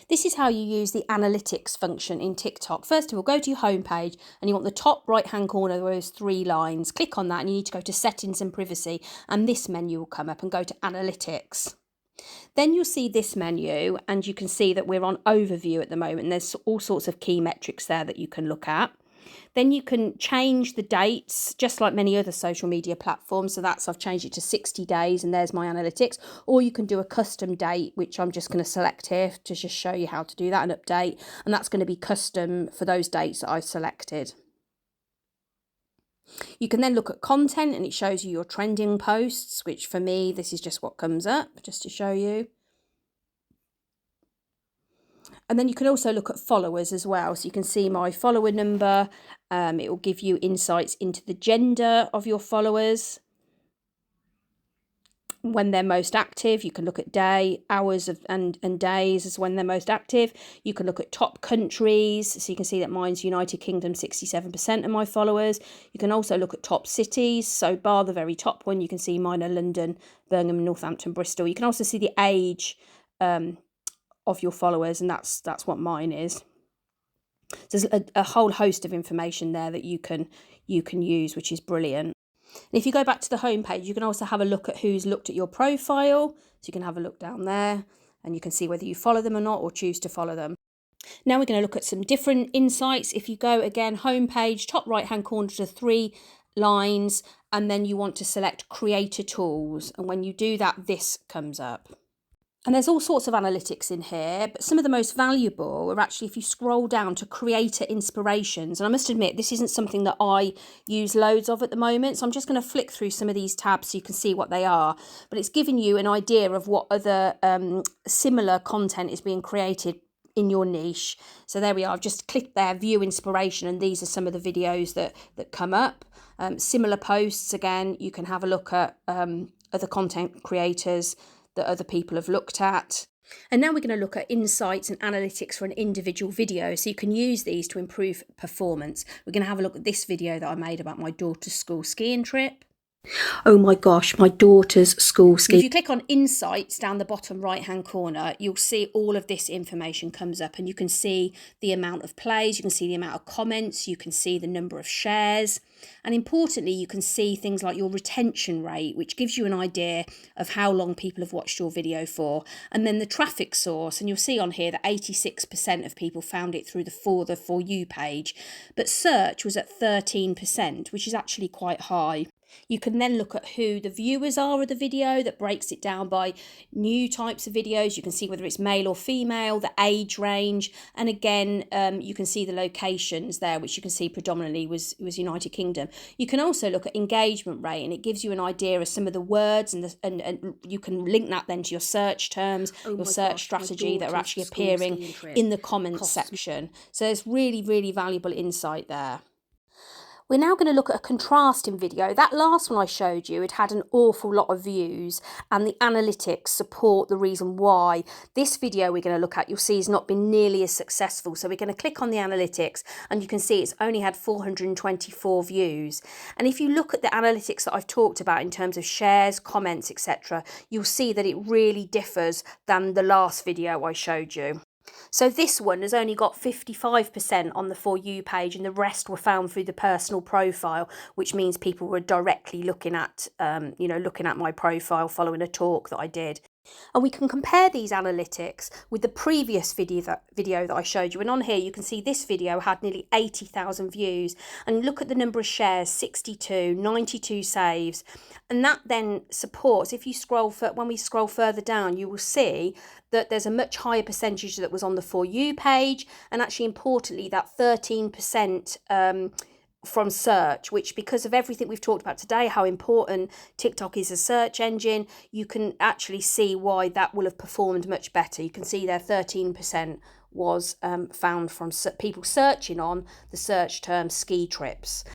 This is how you use the analytics function in TikTok. First of all, go to your homepage and you want the top right hand corner of those three lines. Click on that and you need to go to settings and privacy, and this menu will come up, and go to analytics. Then you'll see this menu and you can see that we're on overview at the moment. There's all sorts of key metrics there that you can look at. Then you can change the dates, just like many other social media platforms. So I've changed it to 60 days and there's my analytics. Or you can do a custom date, which I'm just going to select here to just show you how to do that and update. And that's going to be custom for those dates that I've selected. You can then look at content and it shows you your trending posts, which for me, this is just what comes up, just to show you. And then you can also look at followers as well. So you can see my follower number. It will give you insights into the gender of your followers, when they're most active. You can look at day, hours and days as when they're most active. You can look at top countries. So you can see that mine's United Kingdom, 67% of my followers. You can also look at top cities. So bar the very top one, you can see mine are London, Birmingham, Northampton, Bristol. You can also see the age of your followers, and that's what mine is. So there's a whole host of information there that you can use, which is brilliant. And if you go back to the home page, you can also have a look at who's looked at your profile. So you can have a look down there and you can see whether you follow them or not, or choose to follow them. Now we're going to look at some different insights. If you go again, home page, top right hand corner to three lines, and then you want to select creator tools. And when you do that, this comes up. And there's all sorts of analytics in here, but some of the most valuable are actually if you scroll down to creator inspirations. And I must admit, this isn't something that I use loads of at the moment. So I'm just going to flick through some of these tabs so you can see what they are. But it's giving you an idea of what other similar content is being created in your niche. So there we are. I've just clicked there, view inspiration, and these are some of the videos that come up. Similar posts, again, you can have a look at other content creators that other people have looked at. And now we're going to look at insights and analytics for an individual video, so you can use these to improve performance. We're going to have a look at this video that I made about my daughter's school skiing trip. Oh my gosh, my daughter's school ski. If you click on insights down the bottom right hand corner, you'll see all of this information comes up, and you can see the amount of plays, you can see the amount of comments, you can see the number of shares, and importantly you can see things like your retention rate, which gives you an idea of how long people have watched your video for, and then the traffic source. And you'll see on here that 86% of people found it through the For You page, but search was at 13%, which is actually quite high. You can then look at who the viewers are of the video. That breaks it down by new types of videos. You can see whether it's male or female, the age range, and again you can see the locations there, which you can see predominantly was United Kingdom. You can also look at engagement rate, and it gives you an idea of some of the words, and you can link that then to your search terms, your search strategy that are actually appearing in the comments section. So there's really, really valuable insight there. We're now going to look at a contrasting video. That last one I showed you, it had an awful lot of views, and the analytics support the reason why this video we're going to look at, you'll see, has not been nearly as successful. So we're going to click on the analytics, and you can see it's only had 424 views. And if you look at the analytics that I've talked about in terms of shares, comments, etc., you'll see that it really differs than the last video I showed you. So this one has only got 55% on the For You page, and the rest were found through the personal profile, which means people were directly looking at my profile following a talk that I did. And we can compare these analytics with the previous video that I showed you. And on here you can see this video had nearly 80,000 views. And look at the number of shares, 62, 92 saves. And that then supports, when we scroll further down, you will see that there's a much higher percentage that was on the For You page. And actually, importantly, that 13% from search, which, because of everything we've talked about today, how important TikTok is as a search engine, you can actually see why that will have performed much better. You can see there 13% was found from people searching on the search term ski trips.